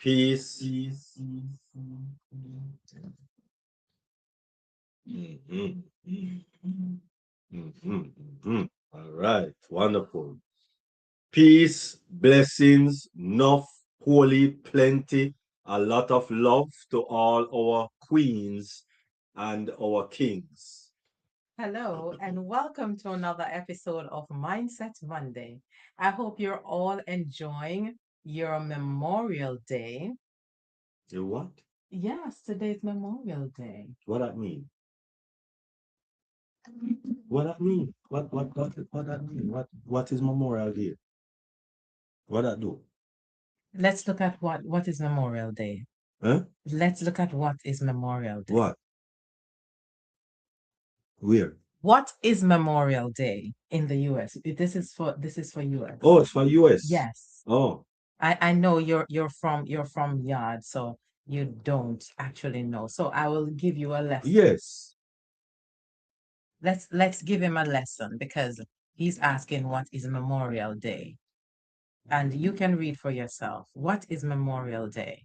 Peace. Mhm, mhm, mhm. All right, wonderful. Peace, blessings, enough, holy, plenty, a lot of love to all our queens and our kings. Hello, and welcome to another episode of Mindset Monday. I hope you're all enjoying your Memorial Day. You what? Yes, today's Memorial Day. What that mean? What that mean? What that mean? What is Memorial Day? What that do? Let's look at what is Memorial Day. Huh? Let's look at what is Memorial Day. What? Where? What is Memorial Day in the US? This is for US. Oh, it's for US. Yes. Oh, I know you're from Yard, so you don't actually know. So I will give you a lesson. yes. Let's give him a lesson because he's asking what is Memorial Day. And you can read for yourself. What is Memorial Day?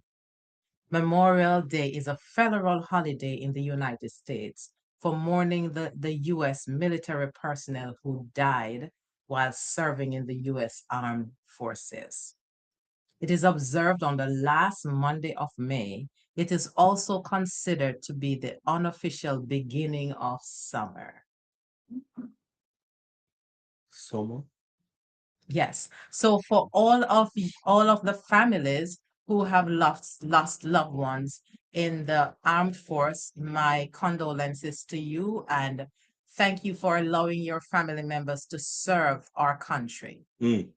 Memorial Day is a federal holiday in the United States for mourning the US military personnel who died while serving in the US Armed Forces. It is observed on the last Monday of May. It is also considered to be the unofficial beginning of summer. Summer. Yes. So for all of the families who have lost loved ones in the armed force, my condolences to you and thank you for allowing your family members to serve our country. Mm,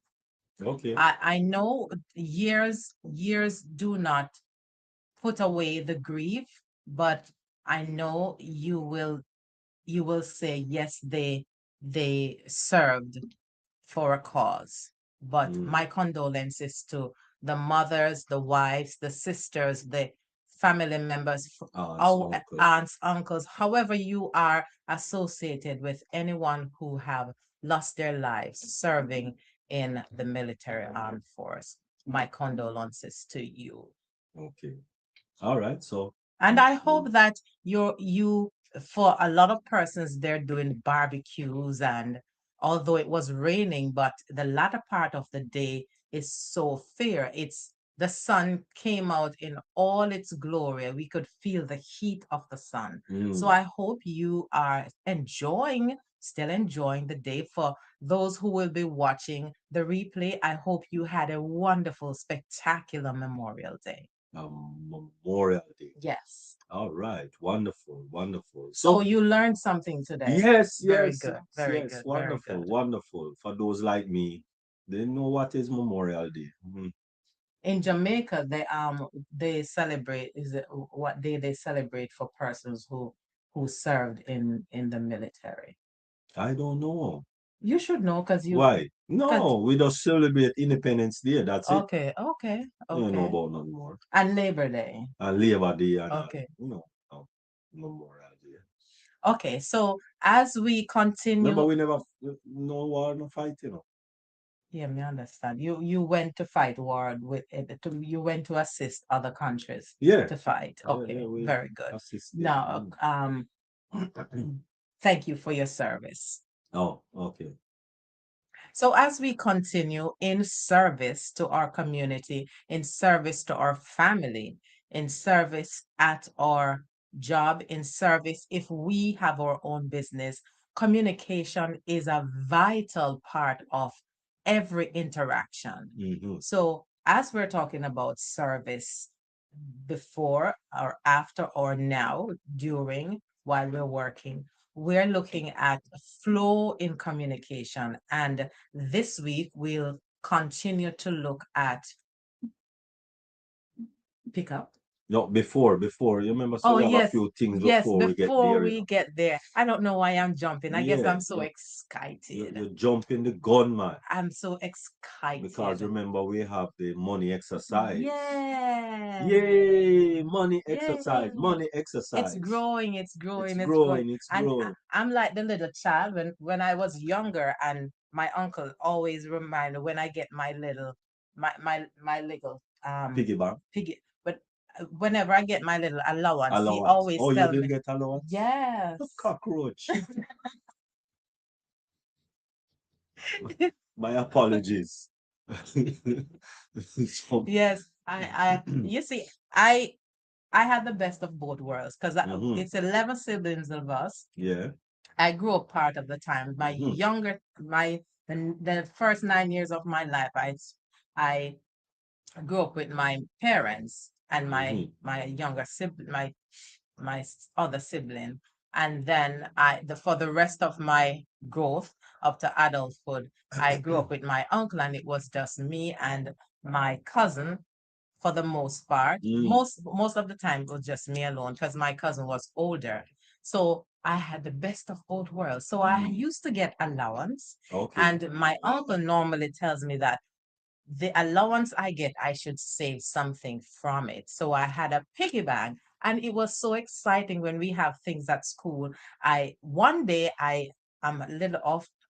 okay. I know years do not put away the grief, but I know you will say yes, they served for a cause. But Mm. my condolences to the mothers, the wives, the sisters, the family members, Aunts, our uncles. aunts, uncles, however you are associated with anyone who have lost their lives serving in the military armed force. My condolences to you. Okay. All right. So, And I mm, hope that you for a lot of persons they're doing barbecues and although it was raining, but the latter part of the day is so fair. It's the sun came out in all its glory. We could feel the heat of the sun. So mm, I hope you are still enjoying the day. For those who will be watching the replay, I hope you had a wonderful, spectacular Memorial Day. Memorial Day. Yes. All right. Wonderful. Wonderful. So So, you learned something today. yes, Very yes, good, yes, very yes. good, very Wonderful. good. Wonderful. For those like me, they know what is Memorial Day. Mhm. In Jamaica, they celebrate is it what day they celebrate for persons who served in the military. I don't know. You should know Why? because No, we just celebrate Independence Day. That's it. okay, okay, You don't know okay. about nothing more. And Labor Day. And Labor Day and all. Okay. No, Memorial Day. Okay. So as we Remember, continue, we never no war, no fight. yeah, me understand. You went to fight war you went to assist other countries Yeah, to fight. yeah, Okay, we very good. assist them. Now, thank you for your service. Oh, okay. So as we continue in service to our community, in service to our family, in service at our job, in service if we have our own business, communication is a vital part of every interaction. Hmm. So as we're talking about service before or after or now, during, while we're working, we're looking at flow in communication. And this week, we'll continue to look at pickup. No, before, you remember, so Oh, we have a yes. few things Yes, before we get before there, we get there. I don't know why I'm jumping. I guess Yeah, I'm so excited. you jump in the gun, man. I'm so Because excited. remember, we have the money exercise. Yeah. Yay! Money exercise, Yay. money It's exercise. growing, it's It's growing, it's growing. growing, it's And growing. I'm like the little child when I was younger, and my uncle always reminded when I get my little Piggy bank. piggy. But whenever I get my little allowance, he Allowance. always Oh, you tell didn't me, get allowance? yes. Cockroach. My apologies. So, Yes, you see, I had the best of both worlds because mhm, it's 11 siblings of us. yeah. I grew up part of the time. Hmm. The first 9 years of my life, I grew up with my parents and Hmm. my younger sibling, other sibling, and then for the rest of my growth up to adulthood, I grew up with my uncle, and it was just me and my cousin for the most part. Mm, Most of the time it was just me alone because my cousin was older. So I had the best of both worlds. So I mm. used to get allowance, Okay. and my uncle normally tells me that the allowance I get, I should save something from it. So I had a piggy bank, and it was so exciting when we have things at school. I one day I am a little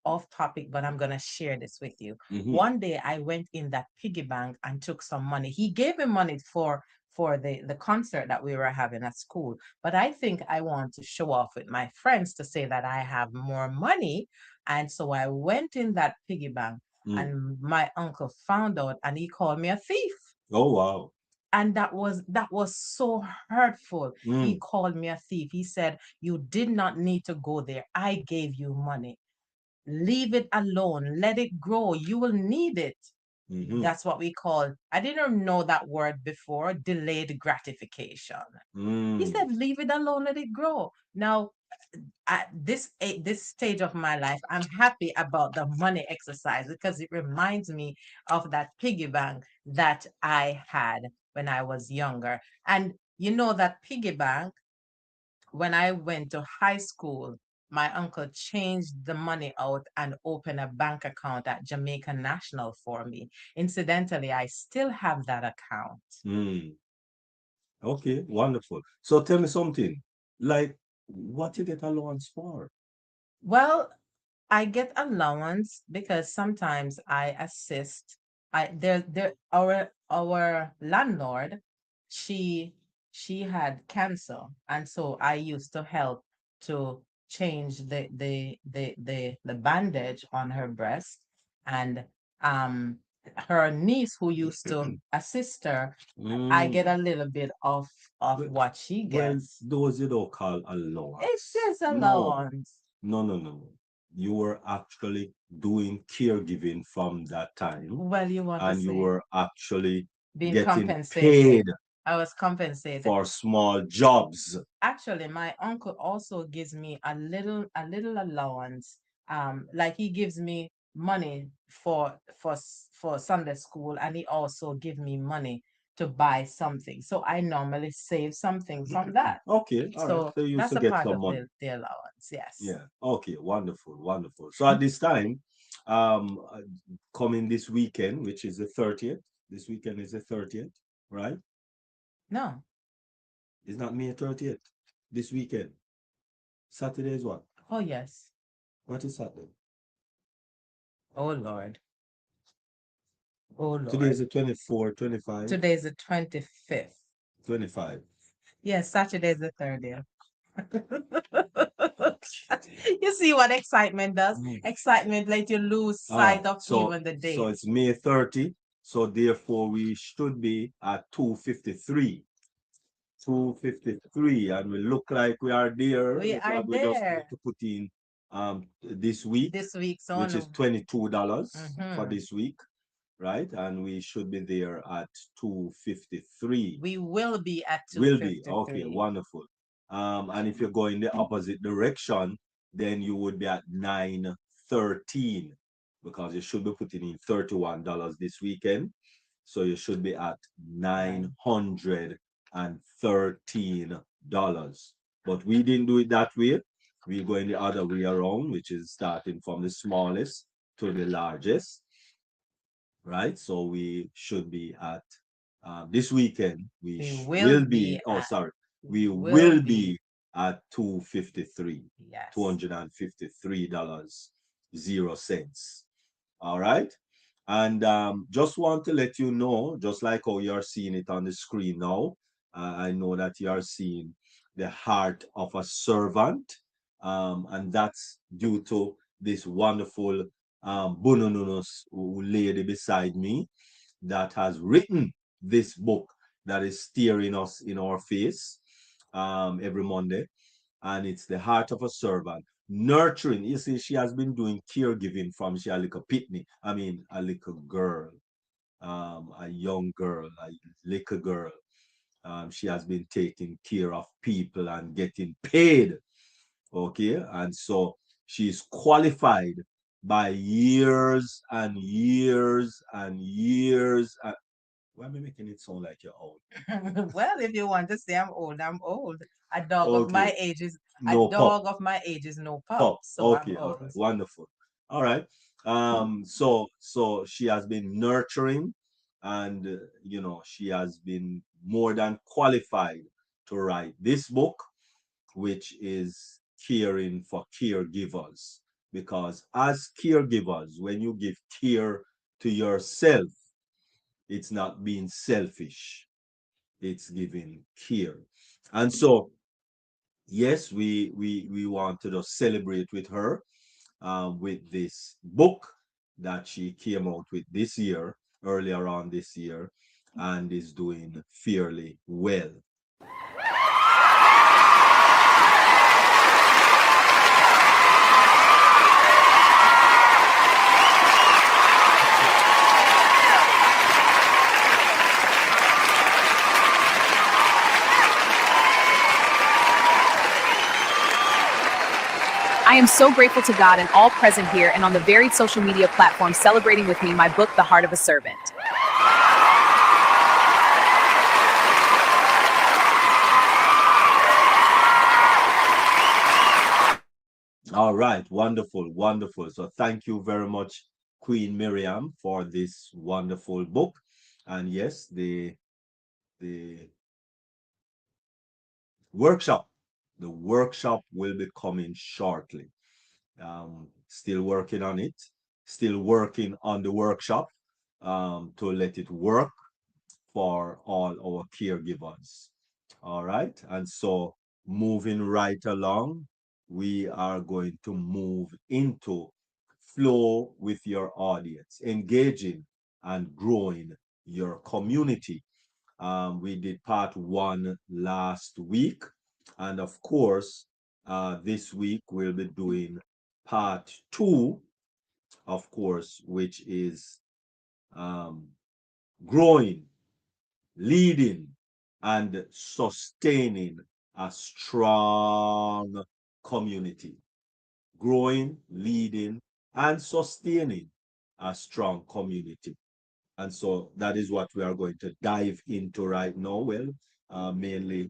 off topic, but I'm gonna share this with you. Hmm. One day I went in that piggy bank and took some money. He gave me money for the concert that we were having at school, but I think I want to show off with my friends to say that I have more money, and so I went in that piggy bank, Mm. and my uncle found out, and he called me a thief. Oh, wow. And that was so hurtful. He Mm. called me a thief. He said, you did not need to go there. I gave you money. Leave it alone. Let it grow. You will need it. Hmm. That's what we call, I didn't know that word before, delayed gratification. He Mm. said, leave it alone, let it grow. Now, at this stage of my life, I'm happy about the money exercise because it reminds me of that piggy bank that I had when I was younger. And you know that piggy bank, when I went to high school, my uncle changed the money out and opened a bank account at Jamaica National for me. Incidentally, I still have that account. Mm. Okay, wonderful. So tell me something. Like, what you get allowance for? Well, I get allowance because sometimes I assist. Our landlord, she she had cancer, and so I used to help to change the bandage on her breast, and um her niece who used to assist her, I get a Mm. little bit of Well, what she well, gets. those you don't call It's allowance. just No, allowance. no, no, no, no. You were actually doing caregiving from that time, Well, you want to and you say were actually being getting paid compensated. I was compensated. for small jobs. Actually, my uncle also gives me a little allowance. Like he gives me money for Sunday school, and he also give me money to buy something. So I normally save something from that. Okay, all right. So So you used that's to a get part some of money. the allowance. Yes. Yeah. Okay. Wonderful. Wonderful. So at this time, um, uh, coming this weekend, which is the 30th. This weekend is the 30th, right? No. It's not May 30th. This weekend. Saturday is what? Oh yes. What is Saturday? Oh Lord. Oh Today is Lord. the 24, 25, Today's the 25th. 25. Yes, Saturday is the 30th. You see what excitement does? Mm. Excitement let you lose sight of So even the so date. it's May 30. So therefore we should be at 2:53. 2:53, and we look like we are there We are because we just need there to put in this week, this week, so which is no. $22 for Hmm. this week, right? And we should be there at 2:53. We will be at Will be okay, 2:53. wonderful. And if you go in the opposite direction, then you would be at 9:13 because you should be putting in $31 this weekend. So you should be at Right. $913. But we didn't do it that way. We go in the other way around, which is starting from the smallest to the largest, right? So we should be at this weekend. We We will will be be. Oh, at sorry. We will will be be at 253, yes. $253 0 cents. All right. And just want to let you know, just like how you're seeing it on the screen now, I know that you are seeing the heart of a servant, and that's due to this wonderful Bunununus lady beside me that has written this book that is staring us in our face every Monday, and it's the heart of a servant. Nurturing, you see, she has been doing caregiving from she a little pitney. I mean, a little girl, a young girl, a little girl. She has been taking care of people and getting paid. Okay, and so she's qualified by years and years and years. Why am I making it sound like you're old? Well, if you want to say I'm old, I'm old. A dog of Okay, my age is a no pup. dog of my age is no pup, Pop. so I'm Okay, all old. right, wonderful. All right. So she has been nurturing, and she has been more than qualified to write this book, which is caring for caregivers. Because as caregivers, when you give care to yourself, it's not being selfish, it's giving care. And so, yes, we want to just celebrate with her with this book that she came out with this year, earlier on this year, and is doing fairly well. I am so grateful to God and all present here and on the varied social media platforms celebrating with me my book, The Heart of a Servant. All right, wonderful, wonderful. So thank you very much, Queen Miriam, for this wonderful book. And yes, the workshop, the workshop will be coming shortly. Still working on it, still working on the workshop to let it work for all our caregivers. All right. And so moving right along, we are going to move into flow with your audience, engaging and growing your community. We did part one last week. And of course, this week we'll be doing part two, of course, which is um, growing, leading, and sustaining a strong community. Growing, leading, and sustaining a strong community. And so that is what we are going to dive into right now. Well, mainly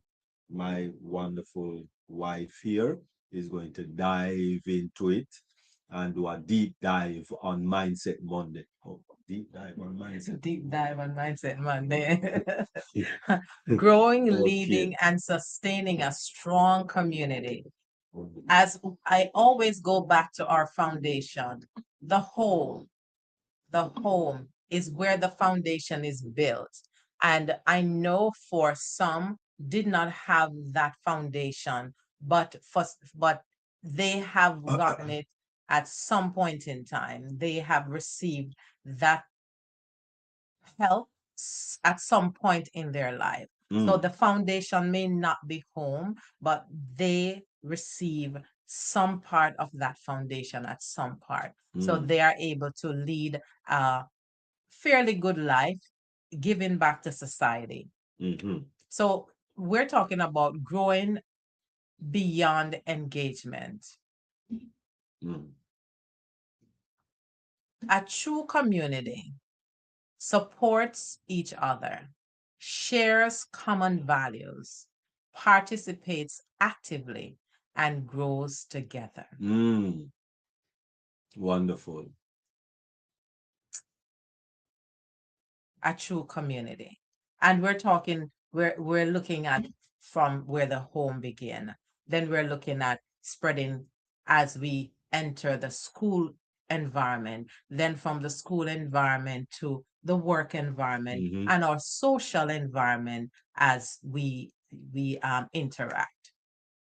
my wonderful wife here is going to dive into it and do a deep dive on Mindset Monday. Oh, deep dive on Mindset. Deep dive on Mindset Monday. Growing, Okay. leading, and sustaining a strong community. As I always go back to our foundation, the home, the home is where the foundation is built. And I know for some did not have that foundation, but they have gotten it at some point in time. They have received that help at some point in their life. So the foundation may not be home, but they receive some part of that foundation at some part. So they are able to lead a fairly good life, giving back to society. So we're talking about growing beyond engagement. A true community supports each other, shares common values, participates actively, and grows together. Wonderful. A true community. And we're talking, we're looking at from where the home began. Then we're looking at spreading as we enter the school environment, then from the school environment to the work environment Mm-hmm. and our social environment as we interact.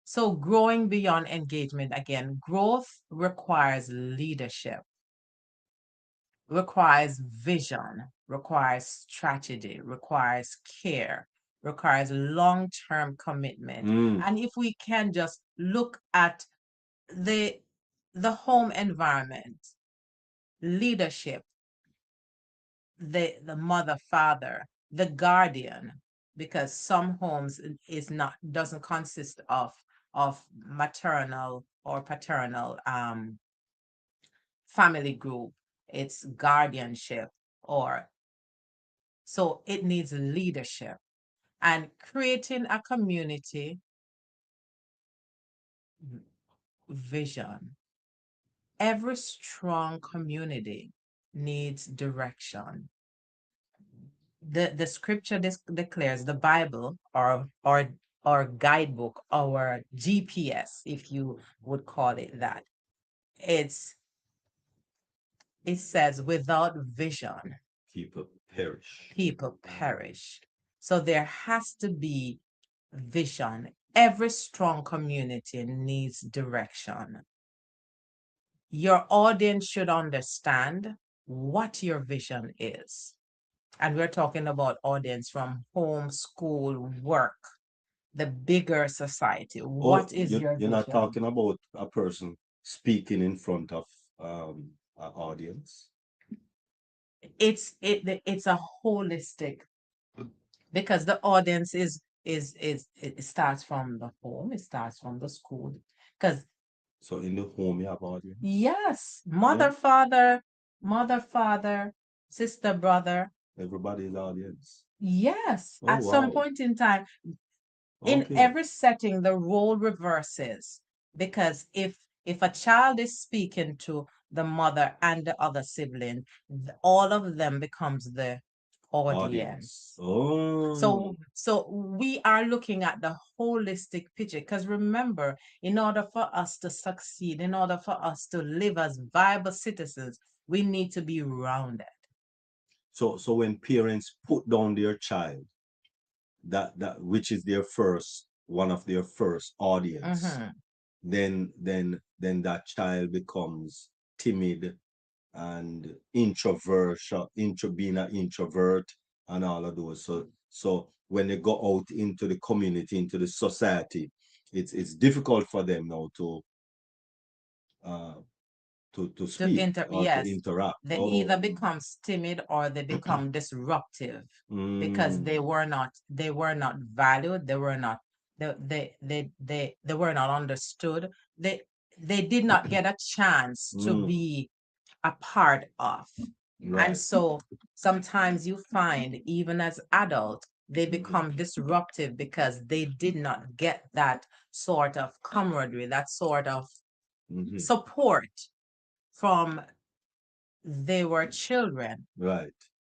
So growing beyond engagement, again, growth requires leadership, requires vision, requires strategy, requires care, requires long-term commitment. Mm. And if we can just look at the the home environment, leadership, the mother, father, the guardian, because some homes is not doesn't consist of maternal or paternal family group. It's guardianship, or so it needs leadership and creating a community vision. Every strong community needs direction. The scripture declares, the Bible, or guidebook, our GPS, if you would call it that. It's it says, without vision, People perish. people perish. So there has to be vision. Every strong community needs direction. Your audience should understand what your vision is. And we're talking about audience from home, school, work, the bigger society. Oh, What is your you're not vision? talking about a person speaking in front of an audience. It's a holistic, because the audience is it starts from the home, it starts from the school. Because So in the home you have audience. yes, Yeah, mother, father, sister, brother. everybody is audience. Yes, Oh at some wow. point in time, in Okay. every setting, the role reverses, because if a child is speaking to the mother and the other sibling, all of them becomes the Audience. audience. Oh. So we are looking at the holistic picture, because remember, in order for us to succeed, in order for us to live as viable citizens, we need to be rounded. So when parents put down their child, that which is their first one of their first audience, Mhm. then that child becomes timid and introversion, being an introvert and all of those. So when they go out into the community, into the society, it's difficult for them now uh, to speak or to Yes, interact. they either Oh, becomes timid or they become disruptive, because mm, they were not valued, they were not understood, they they did not get a chance to mm, be a part of. And right. so sometimes you find, even as adults, they become disruptive because they did not get that sort of camaraderie, that sort of Hmm. support from they were children. Right.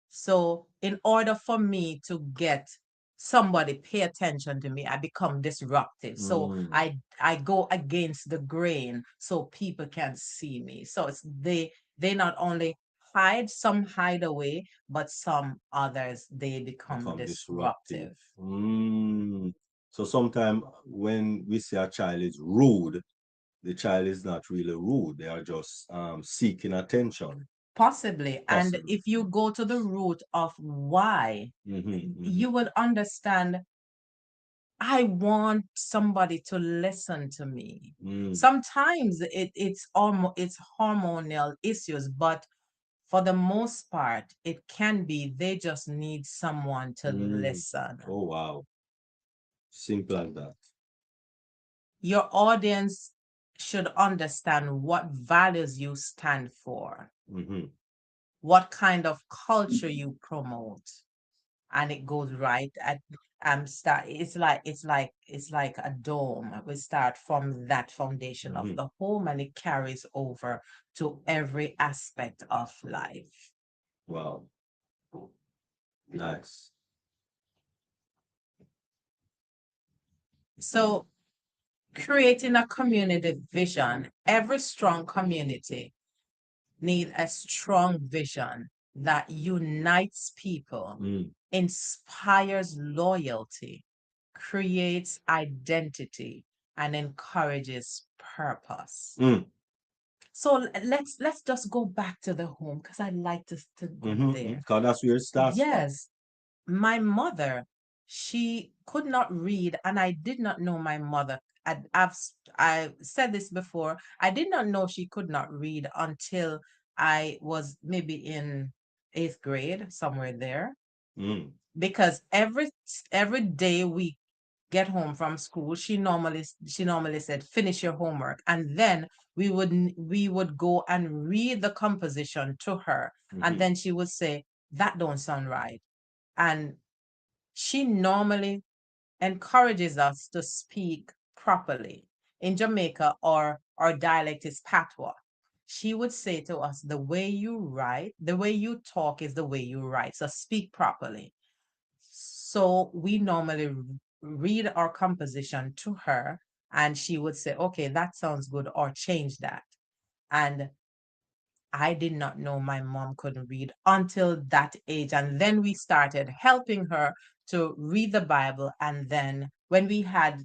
So in order for me to get somebody pay attention to me, I become disruptive. So Mm, I go against the grain so people can see me. So they not only hide, some hide away, but some others they become become disruptive. disruptive. Mm. So sometimes when we say a child is rude, the child is not really rude. They are just seeking attention. Possibly. And Possible. if you go to the root of why, Mm-hmm, you would understand, I want somebody to listen to me. mm-hmm. Sometimes it's hormonal issues, but for the most part, it can be they just need someone to Mm. listen. Oh wow. Simple as that. Your audience should understand what values you stand for, Mm-hmm. what kind of culture you promote, and it goes right at start it's like a dome. We start from that foundation of Mm-hmm. the home, and it carries over to every aspect of life. Wow. Nice. So creating a community vision, every strong community need a strong vision that unites people, Mm. inspires loyalty, creates identity, and encourages purpose. Mm. So let's just go back to the home because I like to go Mm-hmm. there. Because that's where it starts from. Yes, my mother, she could not read, and I did not know my mother. I said this before. I did not know she could not read until I was maybe in eighth grade, somewhere there. Mm. Because every day we get home from school, she normally said, "Finish your homework," and then we would go and read the composition to her, and Mm-hmm. then she would say, "That don't sound right," and she normally encourages us to speak properly. In Jamaica, our dialect is patois. She would say to us, "The way you write, the way you talk is the way you write. So speak properly." So we normally read our composition to her, and she would say, "Okay, that sounds good," or "Change that." And I did not know my mom couldn't read until that age. And then we started helping her to read the Bible. And then when we had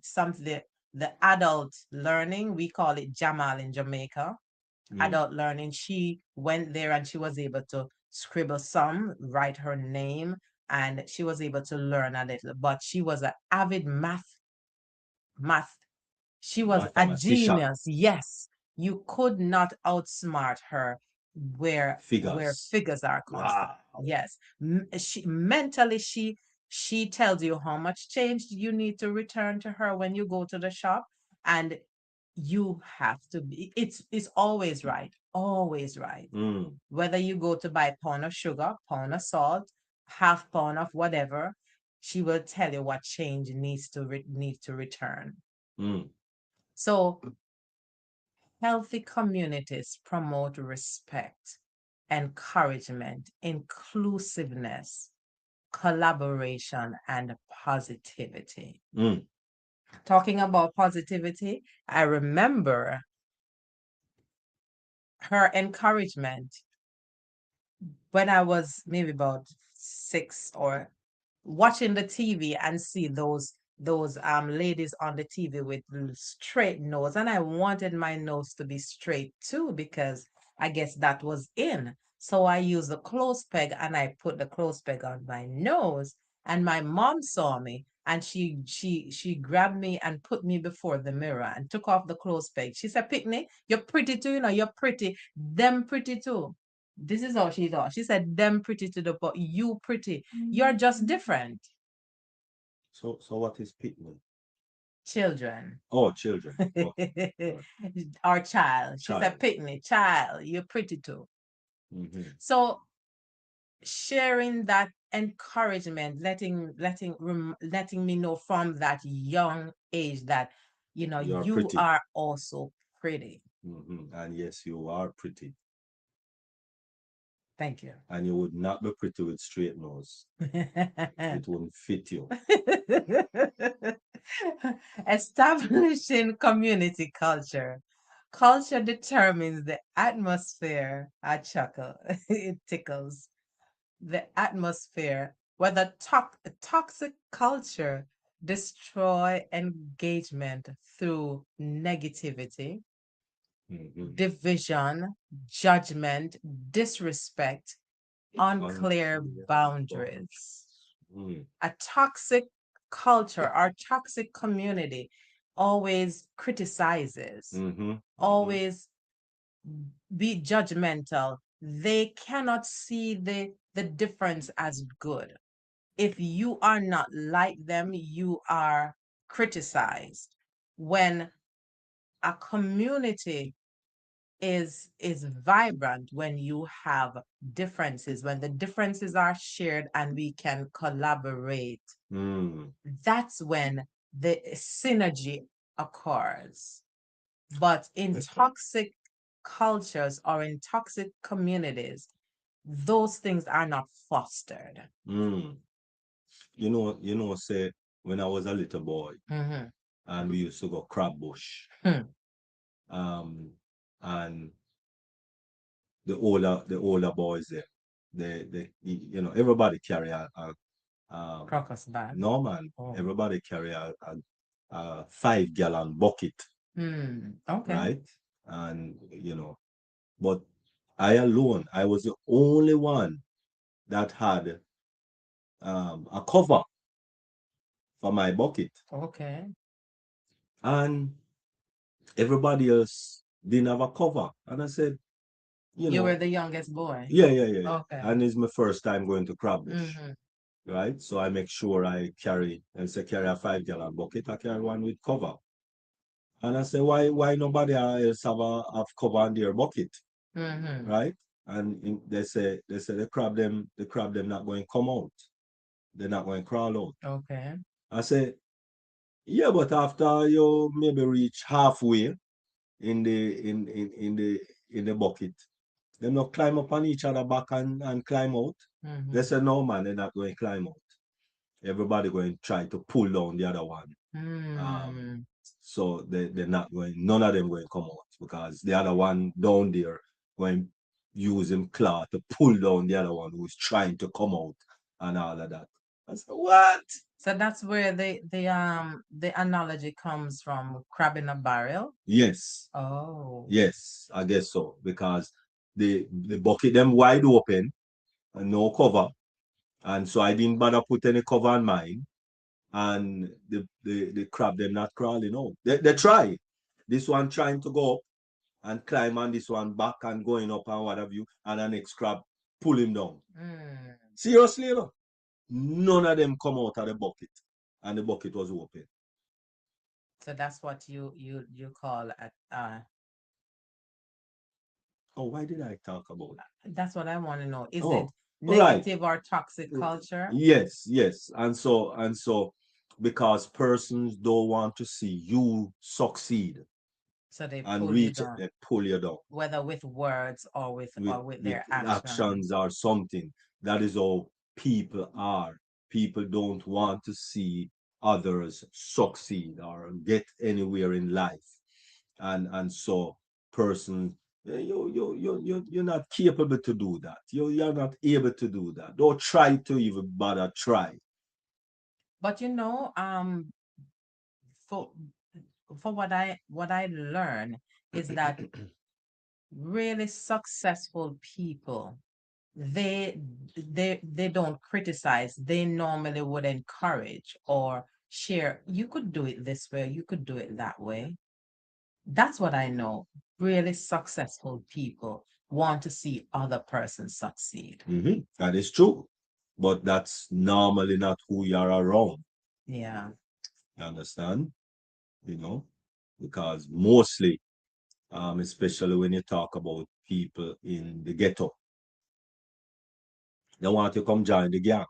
the adult learning, we call it Jamal in Jamaica, Mm. adult learning, she went there and she was able to scribble some, write her name, and she was able to learn a little. But she was an avid math. She was a Mathematician. genius. Yes, you could not outsmart her where Figures. figures are concerned. Wow. Yes, she mentally she tells you how much change you need to return to her when you go to the shop, and you have to be. It's always right. Mm. Whether you go to buy pound of sugar, pound of salt, half pound of whatever, she will tell you what change needs to return. Mm. So healthy communities promote respect, encouragement, inclusiveness, collaboration, and positivity. Mm. Talking about positivity, I remember her encouragement when I was maybe about six, or watching the TV and see those ladies on the TV with straight nose, and I wanted my nose to be straight too because I guess that was in. So I used the clothes peg and I put the clothes peg on my nose, and my mom saw me and she grabbed me and put me before the mirror and took off the clothes peg. She said, "Pickney, you're pretty too, you're pretty. Them pretty too." This is how she thought. She said, "Them pretty to the but you pretty. You're just different." So what is Pitman? Children. Oh, children. Okay. Right. Our child. She said, Child. "Pickney, child, you're pretty too." Mm-hmm. So sharing that encouragement, letting me know from that young age that You're you pretty. are also pretty. Mm-hmm. And yes, you are pretty. Thank you. And you would not be pretty with straight nose. It wouldn't fit you. Establishing community culture. Culture determines the atmosphere. I chuckle. It tickles. The atmosphere. Whether toxic culture destroy engagement through negativity, Mm-hmm. division, judgment, disrespect, unclear Unclear boundaries. boundaries. Mm. A toxic culture, our toxic community always criticizes, Mm-hmm. Mm-hmm. always be judgmental. They cannot see the difference as good. If you are not like them, you are criticized. When a community is vibrant, when you have differences, when the differences are shared and we can collaborate, Mm. that's when the synergy occurs. But in toxic cultures or in toxic communities, those things are not fostered. Mm. Say when I was a little boy Mhm. and we used to go crab bush. Hmm. Um, and the older boys there. Everybody carry Crocus bag. no man, Oh. everybody carry a 5 gallon bucket, Okay. right? And but I alone, I was the only one that had a cover for my bucket, Okay. and everybody else didn't have a cover. And I said, you You were know, the youngest boy. yeah, yeah, yeah, yeah. Okay. And it's my first time going to Crabbush, Mm-hmm. right? So I make sure I carry, instead carry a 5 gallon bucket, I carry one with cover. And I say, why nobody else have cover on their bucket, Mm-hmm. right? And they say the crab them not going to come out. They're not going to crawl out. Okay. I say, yeah, but after you maybe reach halfway in the bucket, they not climb up on each other back and climb out. They Mm-hmm. say, no man, they're not going to climb out. Everybody going to try to pull down the other one. Um, Mm. so they're not going, none of them going to come out because the other one down there going use him claw to pull down the other one who's trying to come out and all of that. I said, what? So that's where the analogy comes from, crab in a barrel. Yes, Oh. yes, I guess so. Because the bucket them wide open and no cover. And so I didn't bother put any cover on mine. And the crab them not crawling out. They try. This one trying to go up and climb on this one back and going up and what have you, and the next crab pull him down. Mm. Seriously, none of them come out of the bucket, and the bucket was open. So that's what you call a Oh, why did I talk about it? that's what I want to know. Is Oh, it right. negative or toxic culture? Yes, yes. And so because persons don't want to see you succeed So they and pull you reach it, down, they pull you down whether with words or with with with their action. actions or something. That is how people are. People don't want to see others succeed or get anywhere in life. And so person you're not capable to do that. You're not able to do that. Don't try to even bother try. But for what I learn is that really successful people, they don't criticize. They normally would encourage or share. You could do it this way, you could do it that way. That's what I know. Really successful people want to see other persons succeed. That is true. But that's normally not who you are around. Yeah. You understand? You know? Because mostly, especially when you talk about people in the ghetto, they want you to come join the gang.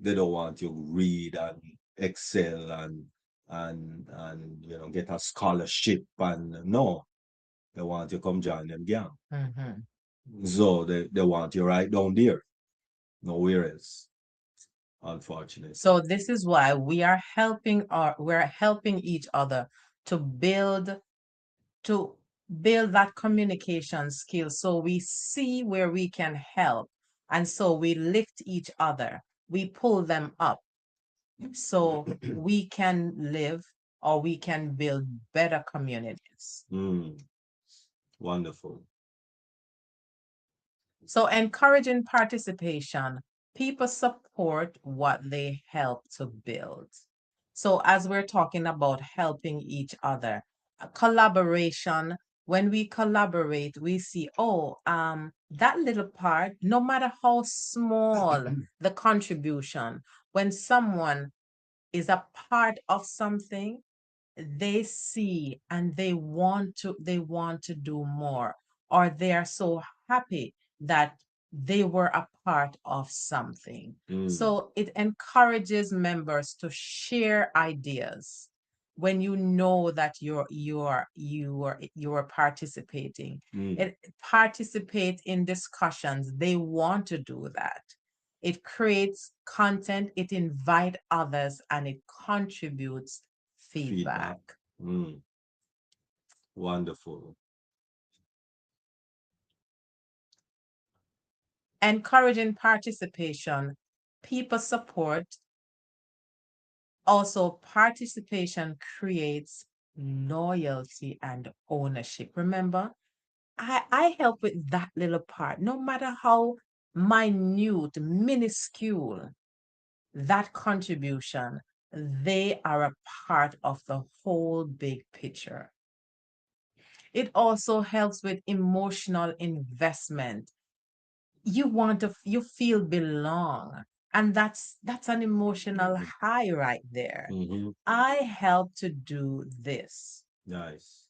They don't want you to read and excel and get a scholarship and no. They want you to come join them gang. Hmm. So they want you right down there, nowhere else, unfortunately. So this is why we're helping each other to build that communication skill, so we see where we can help, and so we lift each other, we pull them up, so we can live or we can build better communities. Mm, wonderful. So encouraging participation, people support what they help to build. So as we're talking about helping each other, collaboration, when we collaborate, we see, oh, that little part, no matter how small the contribution, when someone is a part of something, they see and they want to do more, or they are so happy that they were a part of something. Mm, So it encourages members to share ideas. When you know that you are participating, mm, it participate in discussions, they want to do that. It creates content, it invite others, and it contributes feedback. feedback. Mm, wonderful. Encouraging participation, people support. Also, participation creates loyalty and ownership. Remember, I help with that little part, no matter how minute, minuscule that contribution, they are a part of the whole big picture. It also helps with emotional investment. You feel belong, and that's an emotional high right there. Mm-hmm. I help to do this. Nice.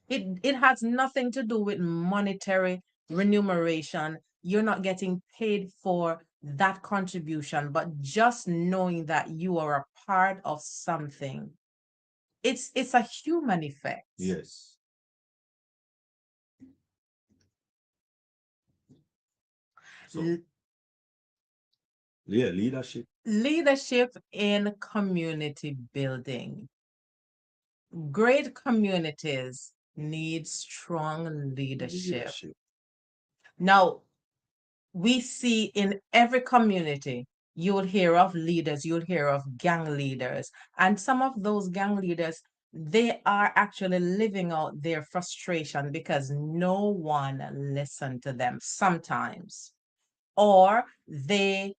It has nothing to do with monetary remuneration. You're not getting paid for that contribution, but just knowing that you are a part of something. It's a human effect. Yes. So L- yeah, leadership. Leadership in community building. Great communities need strong leadership. Leadership. Now, we see in every community, you'll hear of leaders, you'll hear of gang leaders. And some of those gang leaders, they are actually living out their frustration because no one listened to them sometimes. Or they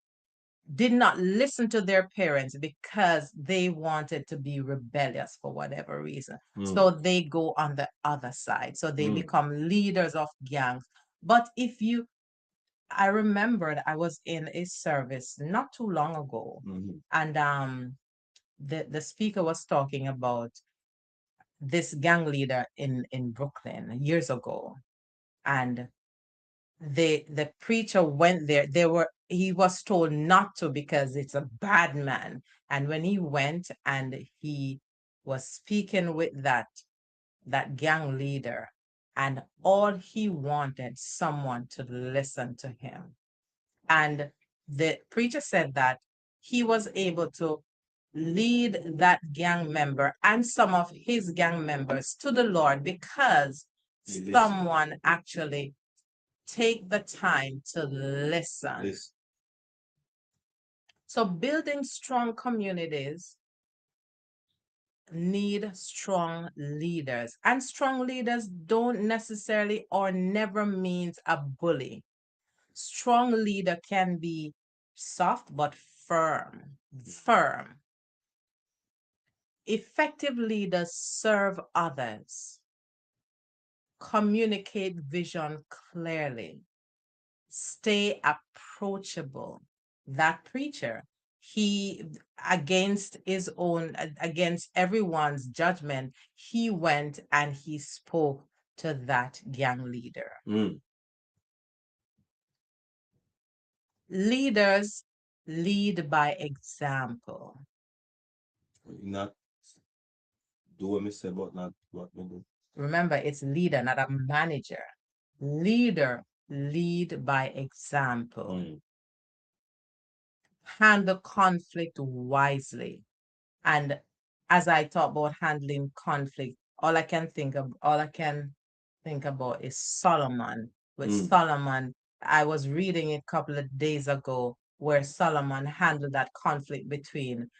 did not listen to their parents because they wanted to be rebellious for whatever reason. So they go on the other side. So they become leaders of gangs. But if you I remembered I was in a service not too long ago, and the speaker was talking about this gang leader in Brooklyn years ago, and the preacher went there. He was told not to because it's a bad man, and when he went and he was speaking with that gang leader, and all he wanted someone to listen to him. And the preacher said that he was able to lead that gang member and some of his gang members to the Lord because someone actually take the time to listen. So building strong communities need strong leaders, and strong leaders don't necessarily or never means a bully. Strong leader can be soft but firm. Firm. Effective leaders serve others, communicate vision clearly, stay approachable. That preacher, he against everyone's judgment, he went and he spoke to that gang leader. Leaders lead by example. Not do what me say, but not what me do. Remember, it's leader, not a manager. Leader lead by example. Handle conflict wisely. And as I talk about handling conflict, all I can think about is Solomon. With Solomon, I was reading it a couple of days ago where Solomon handled that conflict between,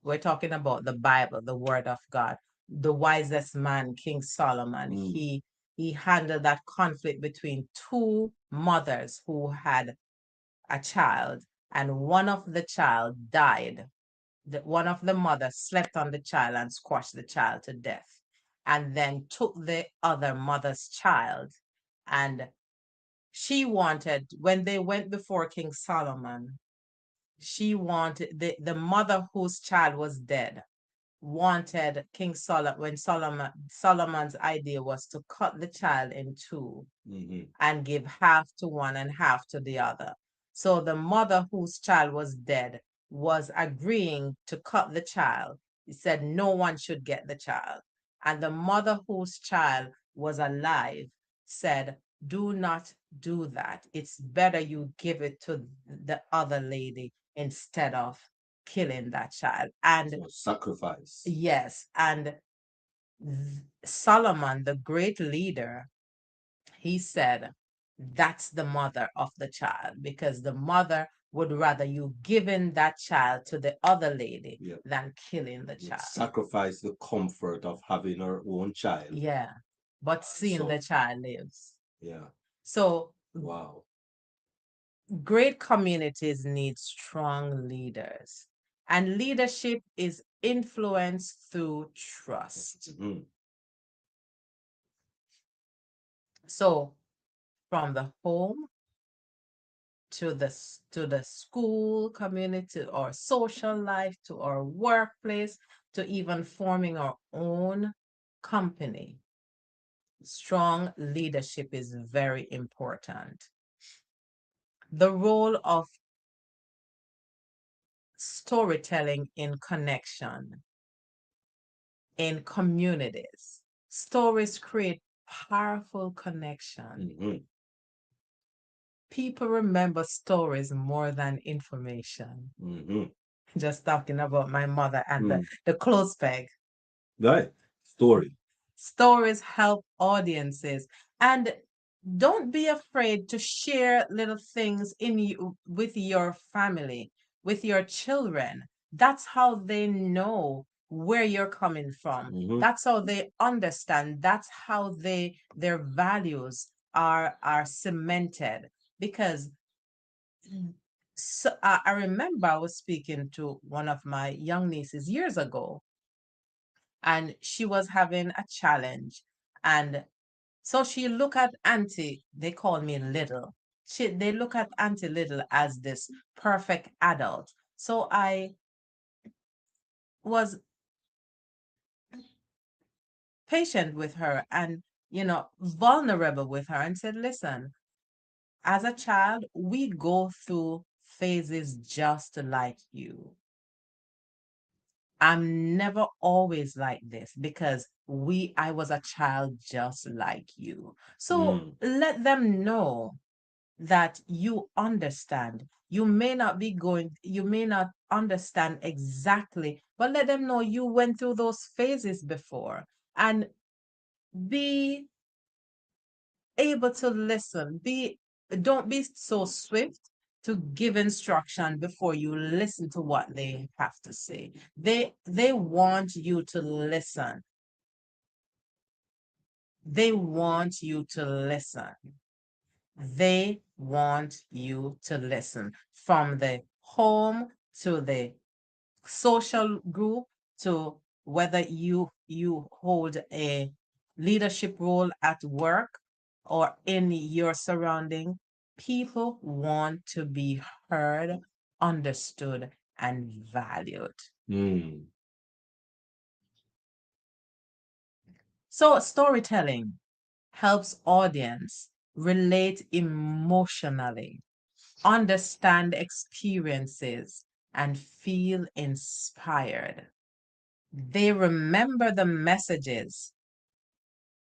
we're talking about the Bible, the word of God. The wisest man, King Solomon, he handled that conflict between two mothers who had a child, and one of the child died. One of the mothers slept on the child and squashed the child to death, and then took the other mother's child. And she wanted, when they went before King Solomon, she wanted the mother whose child was dead wanted King Solomon, when Solomon's idea was to cut the child in two and give half to one and half to the other. So the mother whose child was dead was agreeing to cut the child. He said no one should get the child. And the mother whose child was alive said, do not do that. It's better you give it to the other lady instead of killing that child. And So sacrifice. yes, and Solomon, the great leader, he said, that's the mother of the child, because the mother would rather you giving that child to the other lady Yeah. than killing the Yeah. child. Sacrifice the comfort of having her own child. Yeah, but seeing the So, child lives. yeah. So Wow. great communities need strong leaders, and leadership is influenced through trust. Mhm. So from the home to the school community or social life to our workplace to even forming our own company, strong leadership is very important. The role of storytelling in connection in communities. Stories create powerful connection. Mhm. People remember stories more than information. Mhm. Just talking about my mother and Mm. the clothes peg. Right. Story. Stories help audiences, and don't be afraid to share little things in you with your family, with your children. That's how they know where you're coming from. Mhm. That's how they understand. That's how their values are cemented. Because so, I remember I was speaking to one of my young nieces years ago, and she was having a challenge. And so she look at Auntie, they call me Little. They look at Auntie Little as this perfect adult. So I was patient with her and, vulnerable with her and said, listen, as a child, we go through phases just like you. I'm never always like this because I was a child just like you. So Mm. let them know that you understand. You may not understand exactly, but let them know you went through those phases before, and be able to listen. Don't be so swift to give instruction before you listen to what they have to say. They want you to listen. They want you to listen. They want you to listen, from the home to the social group to whether you hold a leadership role at work or in your surrounding. People want to be heard, understood, and valued. Mm. So storytelling helps audience relate emotionally, understand experiences, and feel inspired. They remember the messages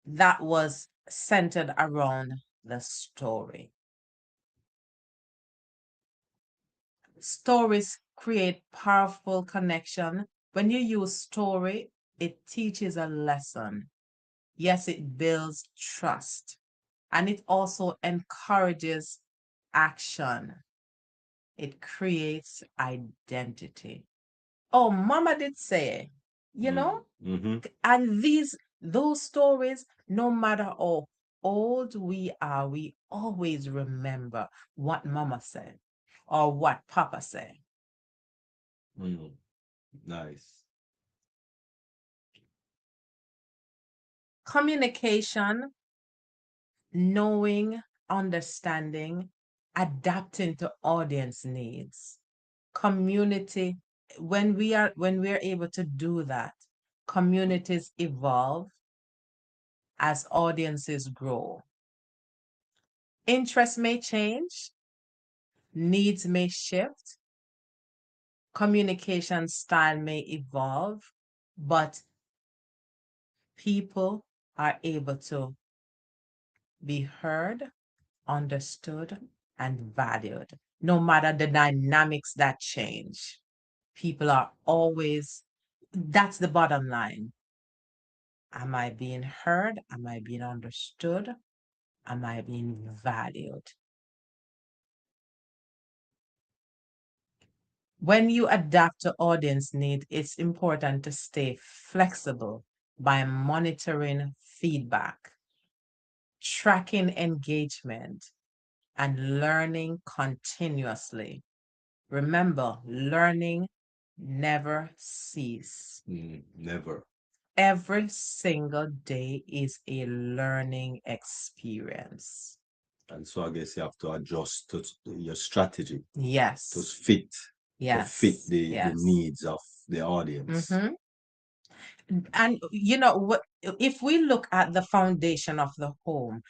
that was centered around the story. Stories create powerful connection. When you use story, it teaches a lesson. Yes, it builds trust, and it also encourages action. It creates identity. Oh, mama did say, you Mm. know, Mhm. and those stories, no matter how old we are, we always remember what mama said or what papa said. Mm. Nice. Communication, knowing, understanding, adapting to audience needs. Community, when we're able to do that, communities evolve as audiences grow. Interests may change, needs may shift, communication style may evolve, but people are able to be heard, understood, and valued, no matter the dynamics that change. People are always, that's the bottom line. Am I being heard? Am I being understood? Am I being valued? When you adapt to audience need, it's important to stay flexible by monitoring feedback, tracking engagement, and learning continuously. Remember, learning never cease. Never. Every single day is a learning experience. And so I guess you have to adjust to your strategy to Yes, fit yes, the yes. needs of the audience. Mm-hmm. And what, if we look at the foundation of the home,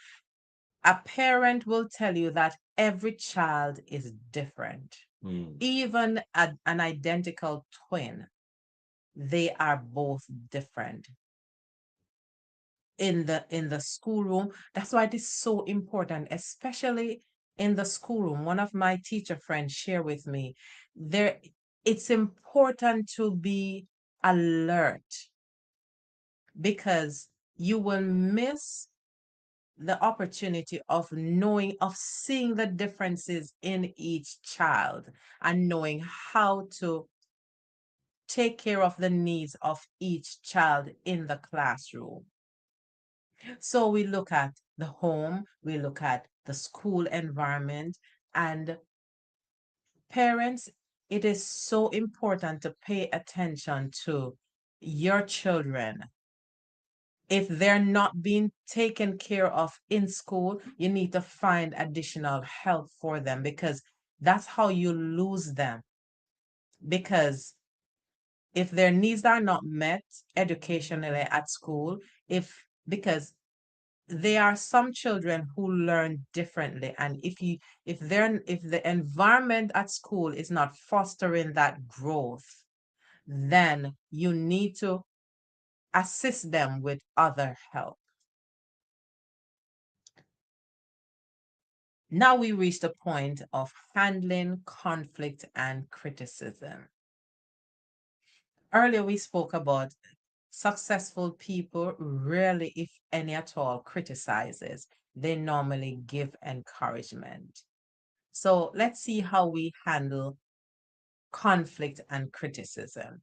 a parent will tell you that every child is different. Mm. Even an identical twin, they are both different. In the schoolroom, that's why it is so important, especially in the schoolroom. One of my teacher friends shared with me, there it's important to be alert, because you will miss the opportunity of knowing, of seeing the differences in each child and knowing how to take care of the needs of each child in the classroom. So we look at the home, we look at the school environment, and parents, it is so important to pay attention to your children. If they're not being taken care of in school, you need to find additional help for them, because that's how you lose them. Because if their needs are not met educationally at school, if because there are some children who learn differently, and if the environment at school is not fostering that growth, then you need to assist them with other help. Now we reach the point of handling conflict and criticism. Earlier we spoke about successful people rarely, if any at all, criticizes. They normally give encouragement. So let's see how we handle conflict and criticism.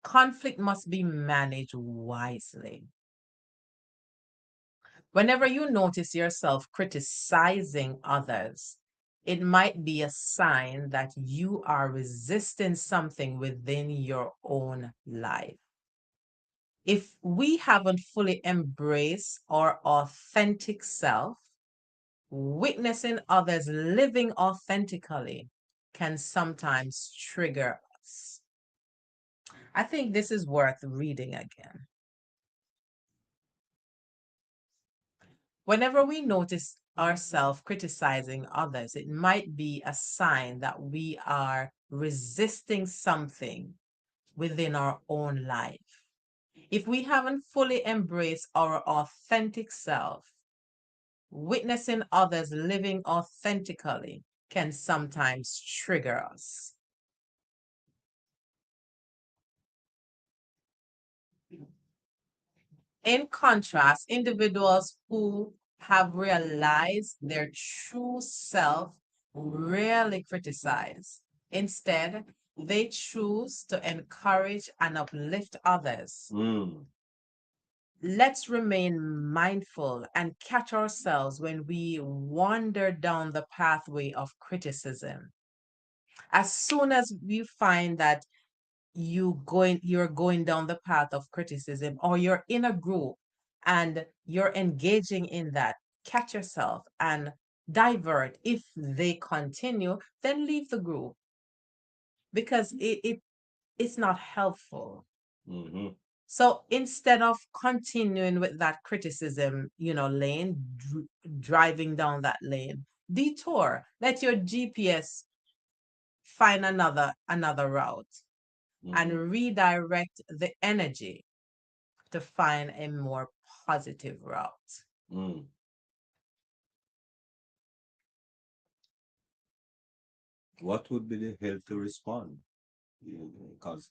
Conflict must be managed wisely. Whenever you notice yourself criticizing others, it might be a sign that you are resisting something within your own life. If we haven't fully embraced our authentic self, witnessing others living authentically can sometimes trigger us. I think this is worth reading again. Whenever we notice ourselves criticizing others, it might be a sign that we are resisting something within our own life. If we haven't fully embraced our authentic self, witnessing others living authentically can sometimes trigger us. In contrast, individuals who have realized their true self rarely criticize. Instead, they choose to encourage and uplift others. Mm. Let's remain mindful and catch ourselves when we wander down the pathway of criticism. As soon as we find that you're going down the path of criticism, or you're in a group and you're engaging in that, catch yourself and divert. If they continue, then leave the group, because it's not helpful. Hmm. So instead of continuing with that criticism, lane, driving down that lane, detour. Let your GPS find another route and Hmm. redirect the energy to find a more positive route. Mm. What would be the healthy respond? Because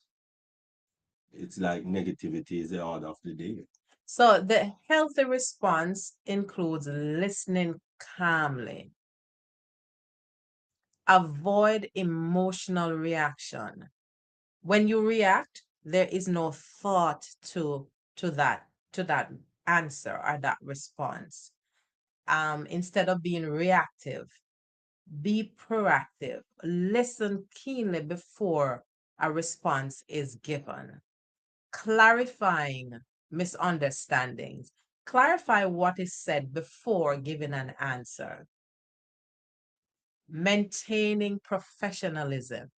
it's like negativity is the order of the day. So the healthy response includes listening calmly, avoid emotional reaction. When you react, there is no thought to that to that answer or that response. Instead of being reactive, be proactive. Listen keenly before a response is given. Clarifying misunderstandings. Clarify what is said before giving an answer. Maintaining professionalism.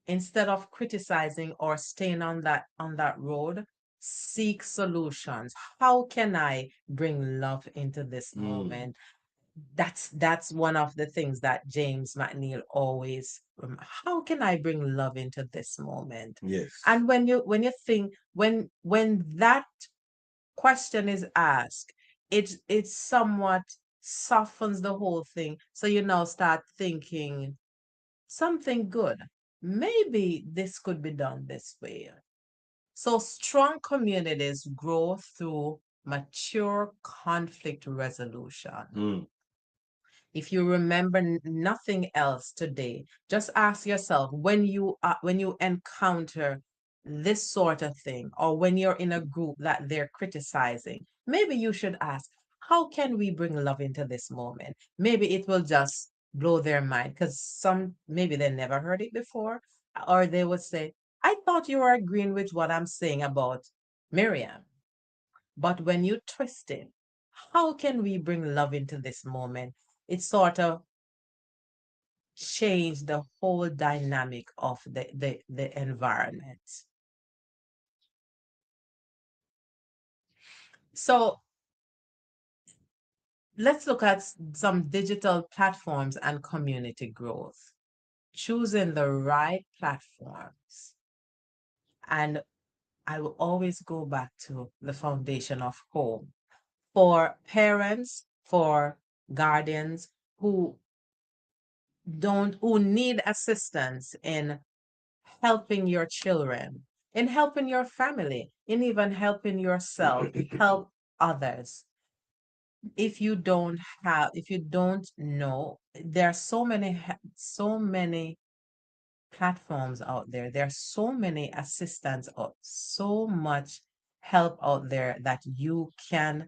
Instead of criticizing or staying on that road, seek solutions. How can I bring love into this Mm. moment? That's one of the things that James McNeil always, how can I bring love into this moment? Yes. And when you think, when that question is asked, it somewhat softens the whole thing. So you now start thinking something good. Maybe this could be done this way. So strong communities grow through mature conflict resolution. Mm. If you remember nothing else today, just ask yourself, when you encounter this sort of thing, or when you're in a group that they're criticizing, maybe you should ask, how can we bring love into this moment? Maybe it will just blow their mind, because some, maybe they never heard it before, or they would say, I thought you were agreeing with what I'm saying about Miriam. But when you twist it, how can we bring love into this moment? It sort of changed the whole dynamic of the environment. So let's look at some digital platforms and community growth. Choosing the right platforms. And I will always go back to the foundation of home. For parents, for guardians who who need assistance in helping your children, in helping your family, in even helping yourself, help others. If you don't know, there are so many platforms out there. There are so many assistants out, so much help out there that you can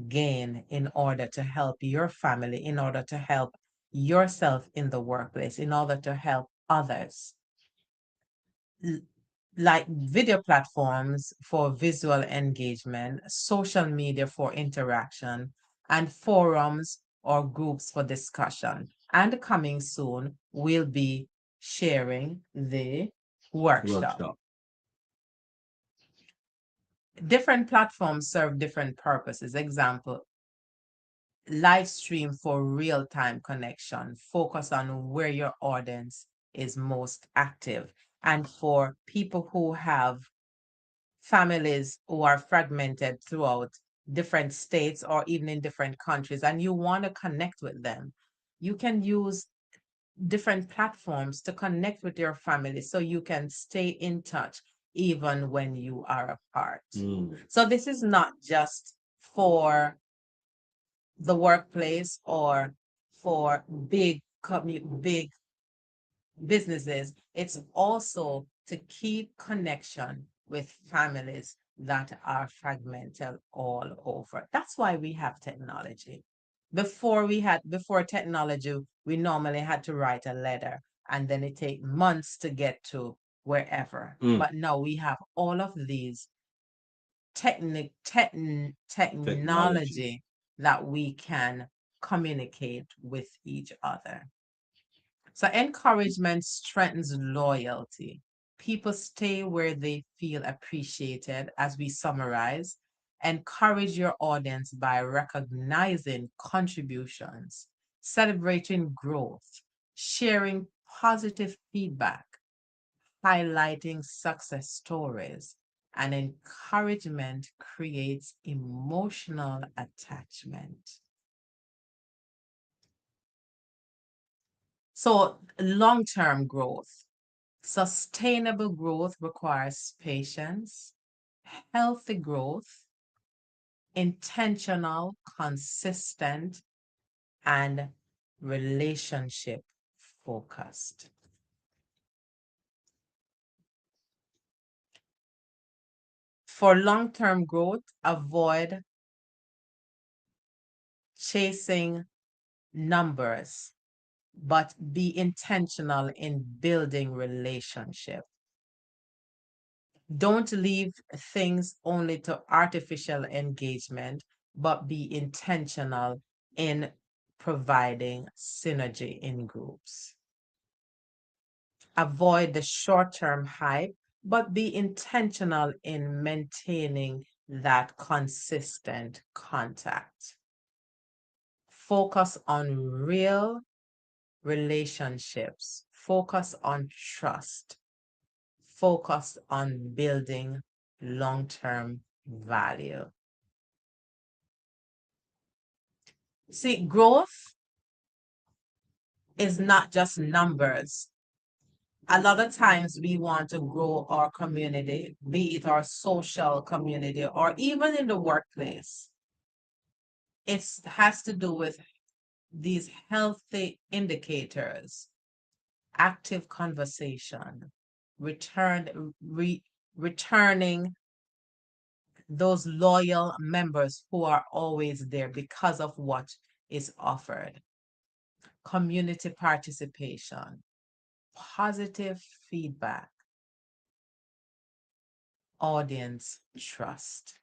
gain in order to help your family, in order to help yourself in the workplace, in order to help others. Like video platforms for visual engagement, social media for interaction, and forums or groups for discussion. And coming soon, we'll be sharing the workshop. Workshop. Different platforms serve different purposes. Example, live stream for real-time connection, focus on where your audience is most active. And for people who have families who are fragmented throughout different states or even in different countries, and you want to connect with them, you can use different platforms to connect with your family so you can stay in touch even when you are apart. Mm. So this is not just for the workplace or for big businesses. It's also to keep connection with families that are fragmented all over. That's why we have technology. Before technology, we normally had to write a letter and then it take months to get to wherever. Mm. But now we have all of these Technology. technology that we can communicate with each other. So encouragement strengthens loyalty. People stay where they feel appreciated. As we summarize, encourage your audience by recognizing contributions, celebrating growth, sharing positive feedback, highlighting success stories, and encouragement creates emotional attachment. So, long term growth. Sustainable growth requires patience, healthy growth, intentional, consistent, and relationship focused. For long-term growth, avoid chasing numbers, but be intentional in building relationship. Don't leave things only to artificial engagement, but be intentional in providing synergy in groups. Avoid the short-term hype, but be intentional in maintaining that consistent contact. Focus on real relationships. Focus on trust. Focus on building long-term value. See, growth is not just numbers. A lot of times we want to grow our community, be it our social community or even in the workplace. It has to do with these healthy indicators, active conversation, returning those loyal members who are always there because of what is offered, community participation, positive feedback, audience trust.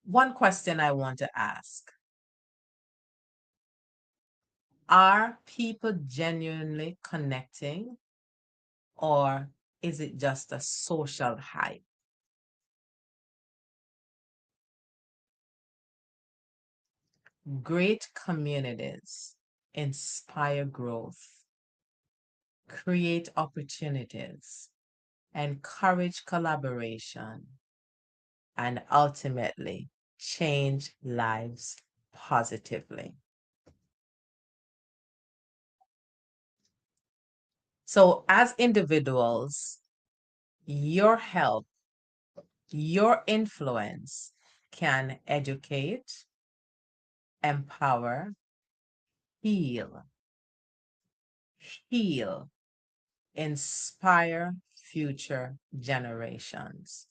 One question I want to ask: are people genuinely connecting, or is it just a social hype? Great communities inspire growth, create opportunities, encourage collaboration, and ultimately change lives positively. So, as individuals, your help, your influence can educate, empower, heal, heal, inspire future generations.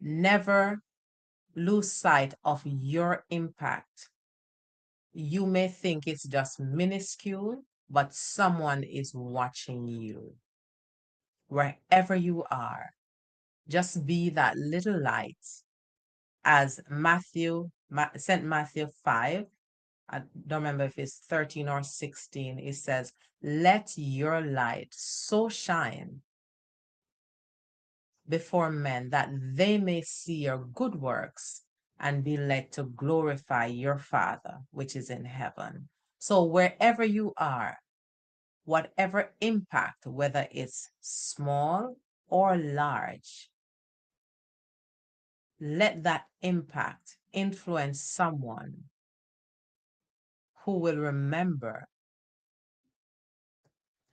Never lose sight of your impact. You may think it's just minuscule, but someone is watching you. Wherever you are, just be that little light. As St. Matthew 5, I don't remember if it's 13 or 16, it says, let your light so shine before men that they may see your good works and be led to glorify your Father, which is in heaven. So wherever you are, whatever impact, whether it's small or large, let that impact influence someone who will remember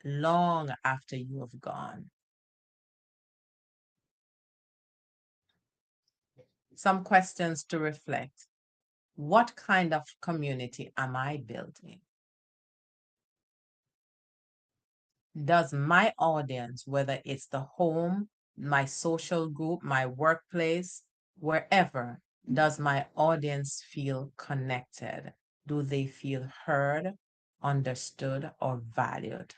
long after you have gone. Some questions to reflect. What kind of community am I building? Does my audience, whether it's the home, my social group, my workplace, wherever, does my audience feel connected? Do they feel heard, understood, or valued?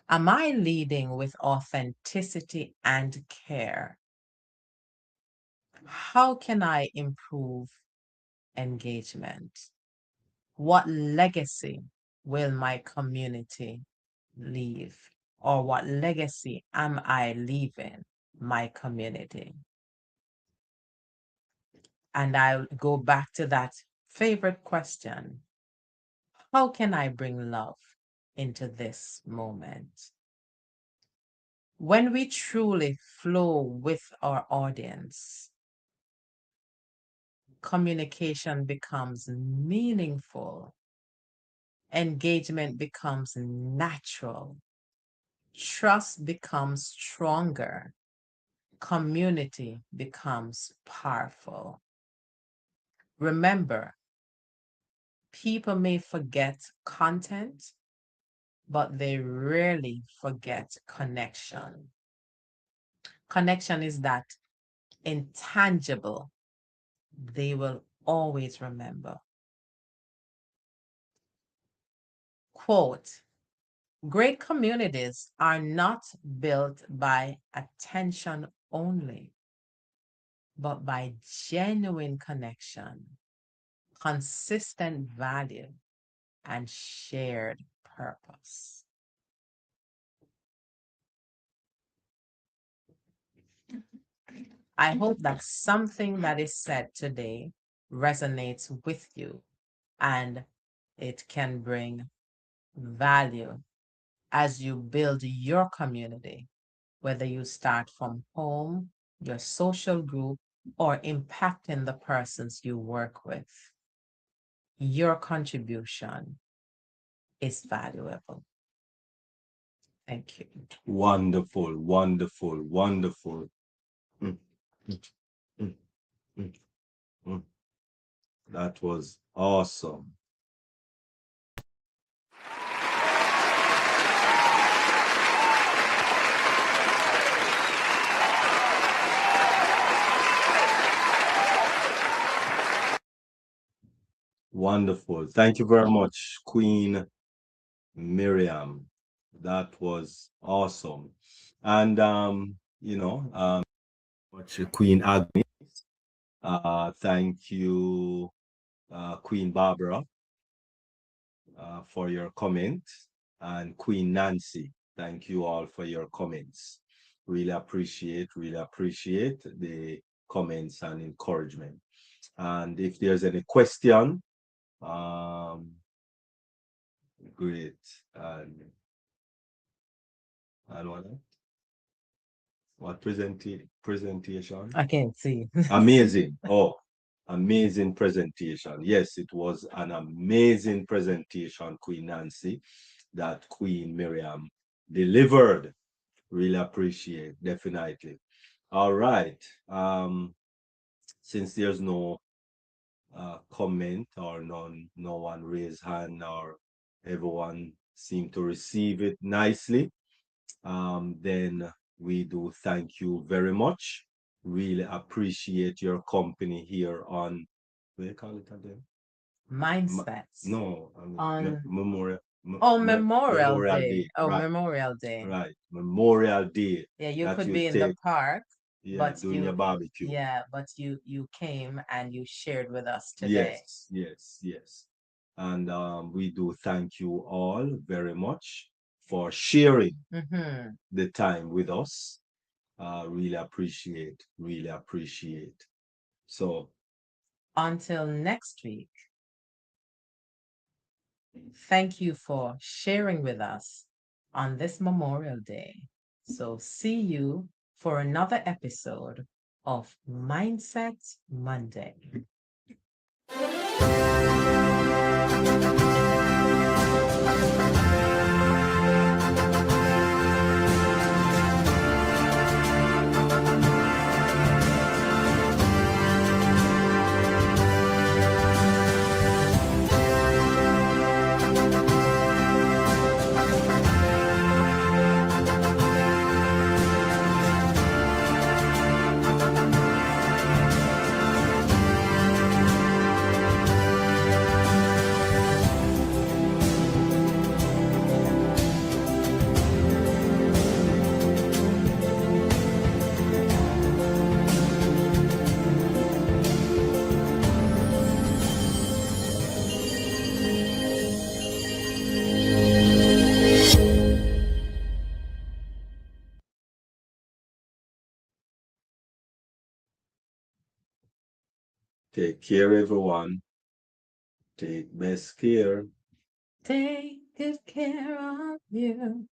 Am I leading with authenticity and care? How can I improve engagement? What legacy will my community leave? Or what legacy am I leaving my community? And I'll go back to that favorite question. How can I bring love into this moment? When we truly flow with our audience, communication becomes meaningful, engagement becomes natural, trust becomes stronger, community becomes powerful. Remember, people may forget content, but they rarely forget connection. Connection is that intangible they will always remember. Quote, great communities are not built by attention only, but by genuine connection, consistent value, and shared purpose. I hope that something that is said today resonates with you and it can bring value as you build your community, whether you start from home, your social group, or impacting the persons you work with. Your contribution is valuable. Thank you. Wonderful, wonderful, wonderful. Mm, mm, mm, mm, mm. That was awesome. Wonderful. Thank you very much, Queen Miriam. That was awesome. And much Queen Agnes. Thank you, Queen Barbara, for your comment, and Queen Nancy. Thank you all for your comments. Really appreciate the comments and encouragement. And if there's any question, um, great. And what presentation? I can't see. Amazing. Oh, amazing presentation. Yes, it was an amazing presentation, Queen Nancy, that Queen Miriam delivered. Really appreciate, definitely. All right. Since there's no comment or no one raised hand or everyone seemed to receive it nicely, then we do thank you very much. Really appreciate your company here on, what do you call it again? Mindsets. No, I mean, On Memorial. Memorial Memorial Day. Day. Oh, Right, Memorial Day. right. Memorial Day Yeah, you that could you be in the take, park, yeah, but doing your barbecue. you came and you shared with us today. Yes, yes, yes. And we do thank you all very much for sharing Mm-hmm. the time with us. Really appreciate, really appreciate. So, Until next week, thank you for sharing with us on this Memorial Day. So, see you for another episode of Mindset Monday. take care, everyone. Take best care. Take good care of you.